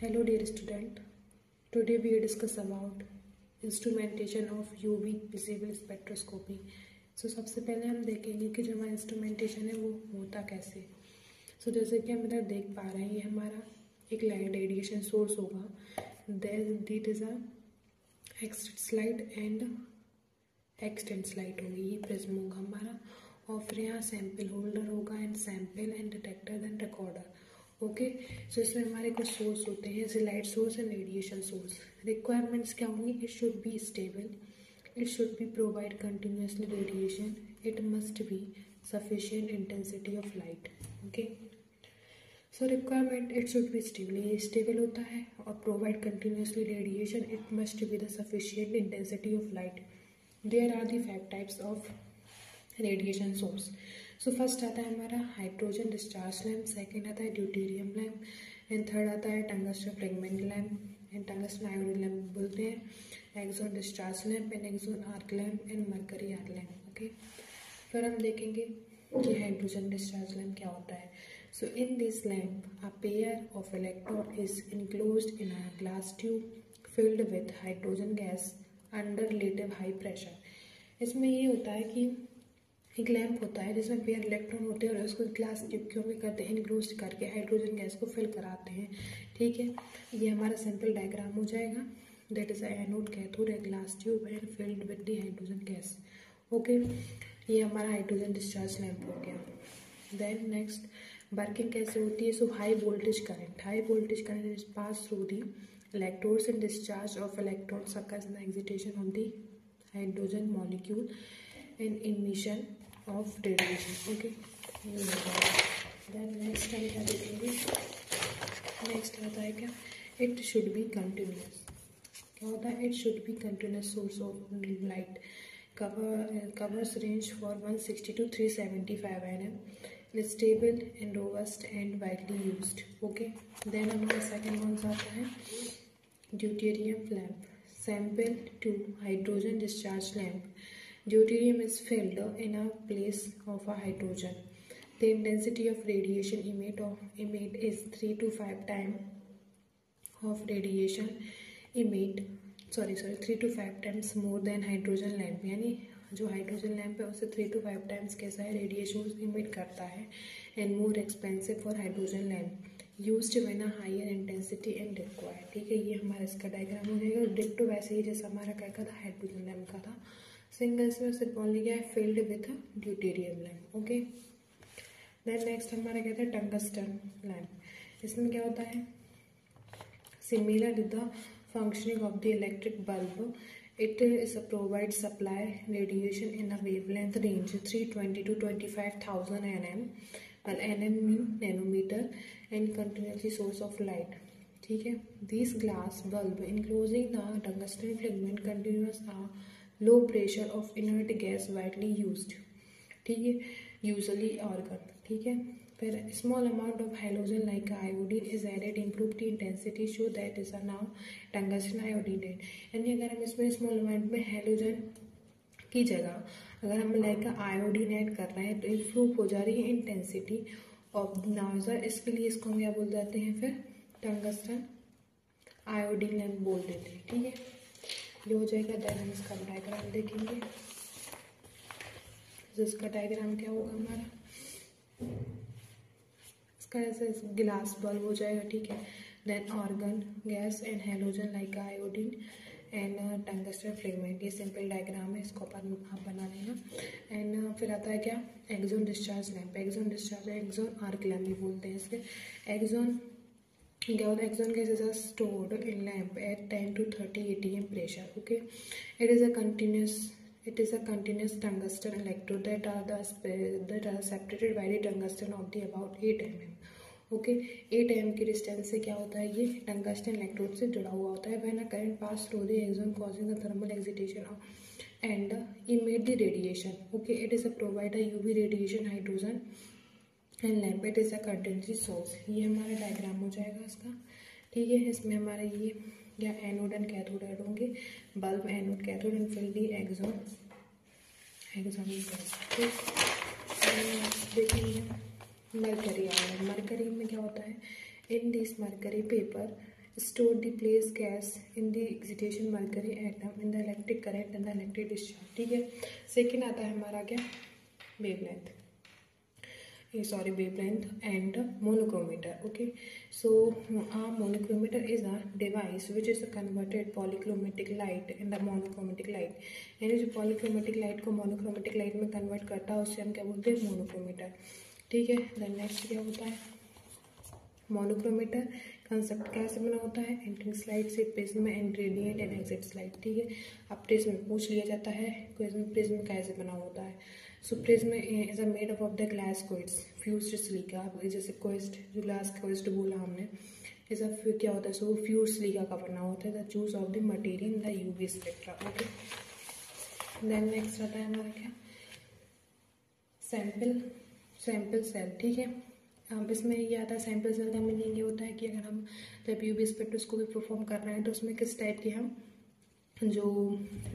Hello dear student, today we discuss about instrumentation of UV visible spectroscopy. सबसे पहले हम देखेंगे कि जो हमारा इंस्ट्रूमेंटेशन है वो होता कैसे। जैसे कि हम इधर देख पा रहे हैं, ये हमारा एक रेडिएशन सोर्स होगा, that is a X light and एक्सटेंस लाइट होगी, ये प्रिज्म होगा हमारा, और फिर यहाँ सैंपल होल्डर होगा and sample and detector and recorder. Okay, so इसमें हमारे कुछ सोर्स होते हैं जैसे light source and radiation source. Requirements क्या होंगी? It should be stable, it should be provide continuously radiation, it must be sufficient intensity of light. Okay, so requirement it should be stable, ये stable होता है, और provide continuously radiation, it must be the sufficient intensity of light. There are the 5 types of radiation source. First आता है हमारा hydrogen discharge lamp, second आता है deuterium lamp, and third आता है tungsten fragment lamp and tungsten iodine lamp बोलते हैं, xenon discharge lamp and xenon arc lamp and mercury arc lamp. Okay, फिर हम देखेंगे कि हाइड्रोजन डिस्चार्ज लैम्प क्या होता है। So in this lamp a pair of electrode is enclosed in a glass tube filled with hydrogen gas under relative high pressure. इसमें ये होता है कि एक लैंप होता है जिसमें पेयर इलेक्ट्रॉन होते हैं और उसको ग्लास ट्यूब क्यों भी करते हैं, इनक्लोज करके हाइड्रोजन गैस को फिल कराते हैं। ठीक है, ये हमारा सिंपल डायग्राम हो जाएगा, that is anode cathode a glass tube and filled with the hydrogen gas. Okay, ये हमारा हाइड्रोजन डिस्चार्ज लैंप हो गया। देन नेक्स्ट वर्किंग कैसे होती है? So high voltage current is pass through the electrodes and discharge of electrons occurs in the excitation of the hydrogen molecule and emission of radiation. Okay, then next हम क्या देखेंगे? Next आता है क्या? It should be continuous. क्या होता है? It should be continuous source of light, covers range for 160 to 375 nm, stable and robust and widely used. Okay, then हमारा सेकेंड कौन सा आता है? Deuterium lamp, sample to hydrogen discharge lamp. Deuterium is filled in a place of a hydrogen. The intensity of radiation emit is 3 to 5 times of radiation three to five times more than hydrogen lamp. यानी जो hydrogen lamp है उससे 3 to 5 times कैसा है? Radiation emit करता है, and more expensive for hydrogen lamp, used when a higher intensity and required. ठीक है, ये हमारा इसका डायग्राम हो जाएगा। डिक्टो वैसे ही जैसा हमारा क्या था, हाइड्रोजन लैम्प का था। सिंगल में सिर्फ ओनली क्या है? Filled with deuterium lamp. Okay, then next हमारा क्या था? Tungsten lamp. इसमें क्या होता है? Similar to the functioning of the electric bulb, it is a provide supply radiation in a wavelength range 320 to 25,000 nm, well nm mean nanometer, and continuously source of light. ठीक है, this glass bulb enclosing the tungsten fragment continuous a low pressure of inert gas widely used. ठीक है, usually argon. ठीक है, फिर small amount of halogen like iodine is added improve the intensity, show that is a now tungsten iodide. यानी अगर हम इसमें small amount में हेलोजन की जगह अगर हम लाइक आयोडीन ऐड कर रहे हैं तो इम्प्रूव हो जा रही है इंटेंसिटी ऑफ नाइजर। इसके लिए इसको हम क्या बोल देते हैं? फिर टंगस्टन आयोडीन लैम्प बोल देते हैं। ठीक है, ये हो जाएगा। देन हम इसका डायग्राम देखेंगे। इसका डायग्राम क्या होगा हमारा? ऐसे गिलास बल्ब हो जाएगा। ठीक है, then argon gas and halogen like iodine and tungsten fragment, ये सिंपल डायग्राम है, इसको अपन आप बना लेना। एंड फिर आता है क्या? Xenon discharge lamp. Xenon arc lamp भी बोलते हैं इसके। एक्सॉन क्या होता है? Xenon gas is stored in lamp at 10 to 30 atm pressure. Okay, it is a continuous tungsten electrode that are separated by the tungsten of the about 8 mm. Okay, 8 mm की distance से क्या होता है? ये tungsten electrode से जुड़ा हुआ होता है। When a current pass through the xenon causing the thermal excitation and emit the radiation. Okay, it is a provide a UV radiation hydrogen and lamp, it is a continuous source. ये हमारा diagram हो जाएगा इसका। ठीक है, इसमें हमारा ये या एनोड एंड कैथोड ऐड होंगे, bulb anode cathode and fill the axon gas. देखेंगे मरकरी आयन। मरकरी में क्या होता है? In this mercury paper store the place gas in the excitation mercury atom in the electric current and the electric discharge. ठीक है, second आता है हमारा क्या, wavelength, wavelength and monochromator. Okay, so a monochromator is a device which is a converted polychromatic light in the monochromatic light, यानी जो polychromatic light को monochromatic light में convert करता है उससे हम क्या बोलते हैं, monochromator। ठीक है, then next क्या होता है, मोनोक्रोमेटर कंसेप्ट कैसे बना होता है, एंट्रिंग स्लाइड से prism and radiant and exit slide. ठीक है, अब प्रिज्म पूछ लिया जाता है, प्रिज्म कैसे बना होता है। So prism is a made up of the glass quartz fused silica, जैसे क्वेस्ट जो ग्लास क्वेस्ट बोला हमने, इज अ क्या होता है, सो फ्यूज सिलिका का बना होता है। The choose of the material in the UV spectra. Okay, then next आता है हमारा क्या, सैंपल सेल। ठीक है, अब इसमें ये आता है, सैंपल सेल का मीनिंग ये होता है कि अगर हम जब यूवी स्पेक्ट्रोस्कोपी परफॉर्म कर रहे हैं तो उसमें किस टाइप के हम जो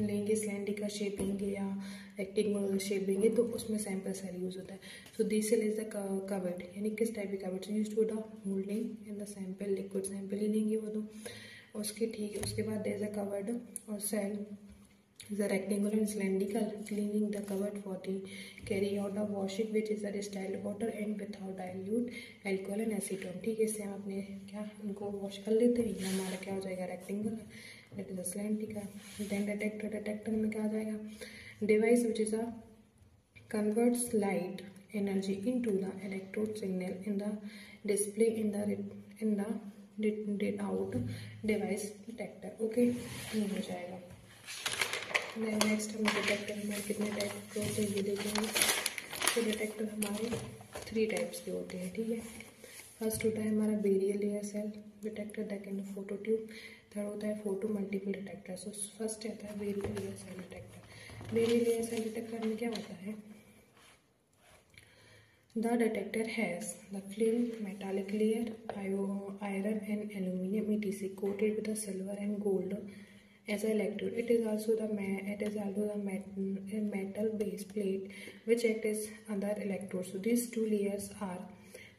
लेंगे, सिलेंड्रिकल शेप लेंगे या रेक्टेंगुलर शेप लेंगे, तो उसमें सैंपल सेल यूज होता है। So this cell is the cuvette, यानी किस टाइप के cuvette use to the holding in the sample, liquid sample ही लेंगे वो तो उसके। ठीक है, उसके बाद देयर इज अ कवर्ड और cell is a rectangular and cylindrical, cleaning the cupboard for the carry out the washing which is a distilled water and without dilute alcohol and acetone। ठीक है, इससे हम अपने क्या उनको वॉश कर लेते हैं, ये हमारा क्या हो जाएगा, rectangular, that is a cylindrical। Then detector में क्या आ जाएगा, device which is a converts light energy into the electrode signal in the display in the readout device detector। Okay, ये हो जाएगा। नेक्स्ट हम डिटेक्टर हमारे कितने टाइप के होते हैं ये देखेंगे। तो डिटेक्टर हमारे 3 टाइप्स के होते हैं। ठीक है, फर्स्ट होता है हमारा barrier layer cell detector, second photo tube, third होता है photo multiple detector. So first आता है barrier layer cell detector. Barrier layer cell detector में क्या होता है, the detector has the film metallic layer iron and aluminium etc coated with the silver and gold as an electrode. It is also the metal base plate which act as other electrodes. So these two layers are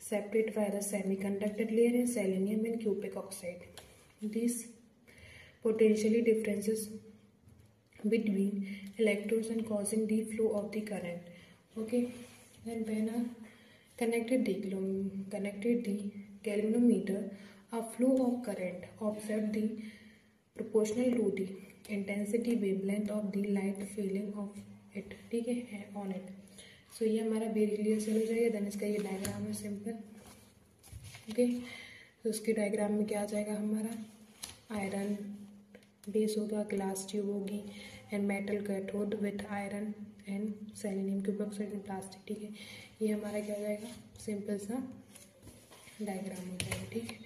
separated by the semiconductor layer and selenium and cupric oxide. These potentially differences between electrodes and causing the flow of the current. Okay, then when I connected the galvanometer, a flow of current observed the proportional to the intensity wavelength of the light feeling of it। ठीक है, on it. सो ये हमारा barrier layer cell हो जाएगा। Then इसका ये diagram है simple. Okay, तो उसके डायग्राम में क्या आ जाएगा, हमारा आयरन बेस होगा, ग्लास ट्यूब होगी and metal cathode with iron and selenium cube oxide and plastic. ठीक है, ये हमारा क्या हो जाएगा, सिंपल सा डायग्राम हो जाएगा। ठीक है,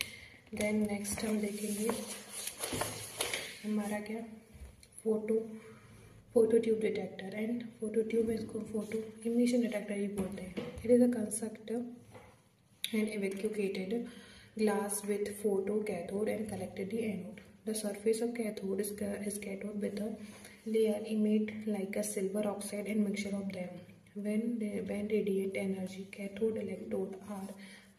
देन नेक्स्ट हम देखेंगे हमारा क्या, photo tube detector and photo tube, इसको फोटो इमिशन डिटेक्टर ही बोलते हैं। It is a constructor and evacuated glass with photo cathode and collected the anode. The surface of cathode is cathode with a layer emit like a silver oxide and mixture of them. When radiant energy cathode electrode are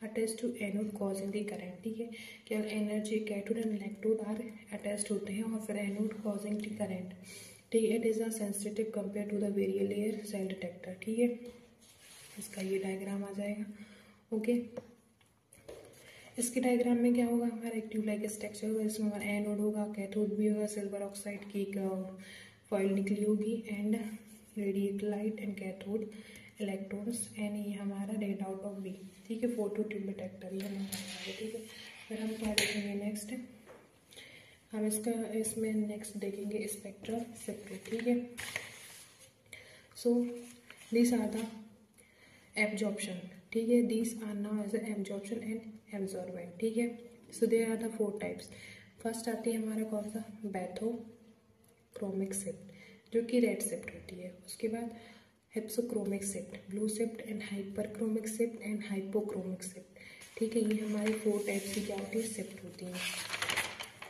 attached to anode causing the current। ठीक है, क्या energy cathode and electrode are attached होते हैं और फिर anode causing the current. ठीक है, it is a sensitive compare to the barrier layer cell detector. ठीक है, इसका ये डायग्राम आ जाएगा। ओके, इसके डायग्राम में क्या होगा, हमारा एक ट्यूब लाइक स्ट्रक्चर होगा, इसमें हमारा एनोड होगा, कैथोड भी होगा, सिल्वर ऑक्साइड की फॉइल निकली होगी and radiate light and cathode electrons and ये हमारा रेड आउट ऑफ बी। ठीक है, फोटो ट्यूब डिटेक्टर ये हमारा। ठीक है, फिर हम क्या देखेंगे नेक्स्ट, हम इसमें नेक्स्ट देखेंगे स्पेक्ट्रल शिफ्ट। ठीक है, so this are the absorption. ठीक है, this are now as absorption and absorbent. ठीक है, so there are the 4 types. First आती है हमारा कौन सा, बैथोक्रोमिक शिफ्ट जो कि रेड शिफ्ट होती है। उसके बाद hypsochromic shift, blue shift and hyperchromic shift and hypochromic shift. ठीक है, ये हमारी 4 टाइप्स की क्या होती है, शिफ्ट होती है।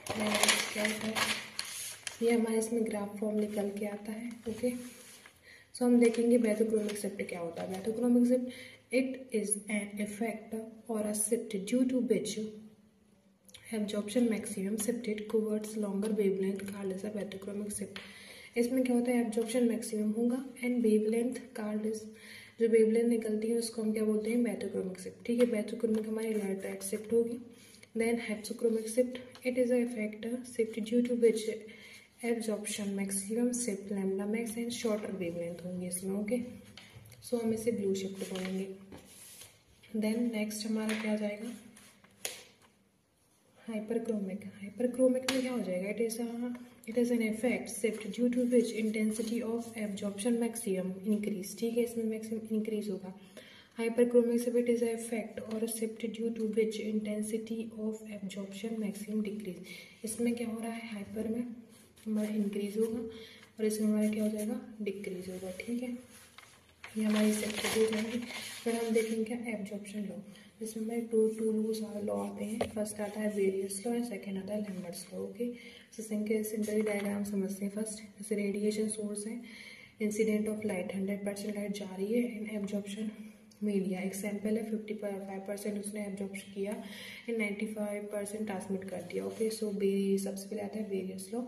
क्या होता है, ये हमारे इसमें ग्राफ फॉर्म निकल के आता है। ओके, सो हम देखेंगे बैथोक्रोमिक शिफ्ट क्या होता है। Bathochromic shift, it is an effect और a shift due to which absorption maximum shifted towards longer wavelength called as a bathochromic shift. इसमें क्या होता है, एब्जॉर्प्शन मैक्सिमम होगा एंड वेवलेंथ कॉल्ड एज, जो वेवलेंथ निकलती है उसको हम क्या बोलते हैं, बैथोक्रोमिक शिफ्ट। ठीक है, बैथोक्रोमिक हमारी लाइट राइट शिफ्ट होगी। Then hypsochromic shift, it is a factor shift due to which absorption maximum shift lambda max and shorter wavelength होंगी इसमें। ओके, सो हम इसे ब्लू शिफ्ट बोलेंगे। देन नेक्स्ट हमारा क्या जाएगा, हाइपरक्रोमिक। हाइपरक्रोमिक में क्या हो जाएगा, it is an effect shift due to which intensity of absorption maximum increase. ठीक है, इसमें मैक्सिमम इंक्रीज होगा। Hyperchromic shift, it is a effect और shift due to which intensity of absorption maximum decrease. इसमें क्या हो रहा है, हाइपर में हमारा इंक्रीज होगा और इसमें हमारा क्या हो जाएगा, डिक्रीज होगा। ठीक है, ये हमारी शिफ्ट हो जाएंगे। फिर हम देखेंगे क्या, एब्जॉर्प्शन लॉ, जिसमें हमारे टू लॉ आते हैं। फर्स्ट आता है वेरियस लॉ एंड सेकेंड आता है Lambert's law. Okay, simple diagram समझते हैं। फर्स्ट, जैसे रेडिएशन सोर्स है, इंसिडेंट ऑफ लाइट 100% लाइट जा रही है एंड एब्जॉर्प्शन मीडिया एग्जाम्पल है 55% उसने एब्जॉर्ब किया एंड 95% ट्रांसमिट कर दिया। ओके, सो सबसे पहले आता है वेरियस लॉ।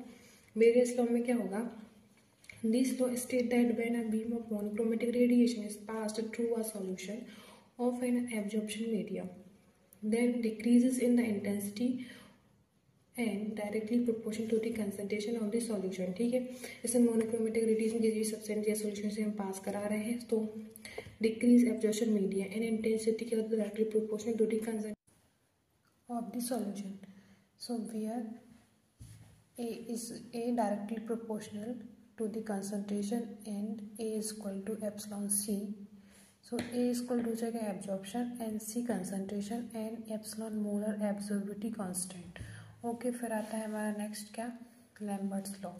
वेरियस लॉ में क्या होगा, this law states that when a beam of monochromatic radiation is passed through a solution of an absorption medium, then decreases in the intensity and directly proportional to the concentration of the solution। ठीक है, जैसे monochromatic radiation किसी भी substance या solution से हम पास करा रहे हैं तो decrease absorption media and intensity क्या होता है, directly proportional to the concentration of the solution. So where A directly proportional to the concentration and A is equal to epsilon C। So A is equal to हो जाएगा absorption and C concentration and epsilon molar absorptivity constant। Okay, फिर आता है हमारा next क्या, Lambert's law.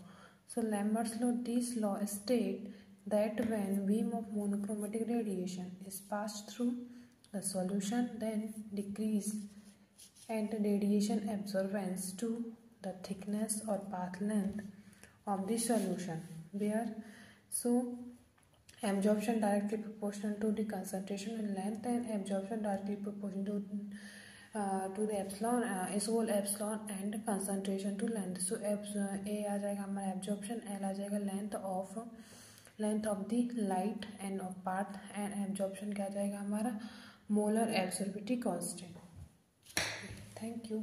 So Lambert's law, this law state that when beam of monochromatic radiation is passed through the solution then decrease and radiation absorbance to the thickness or path length of the solution where so absorption directly proportional to the concentration and length and absorption directly proportional to the epsilon is whole epsilon and concentration to length। so A आ जाएगा हमारा absorption, L आ जाएगा length of the light and of path and absorption क्या आ जाएगा हमारा molar absorptivity constant। Thank you.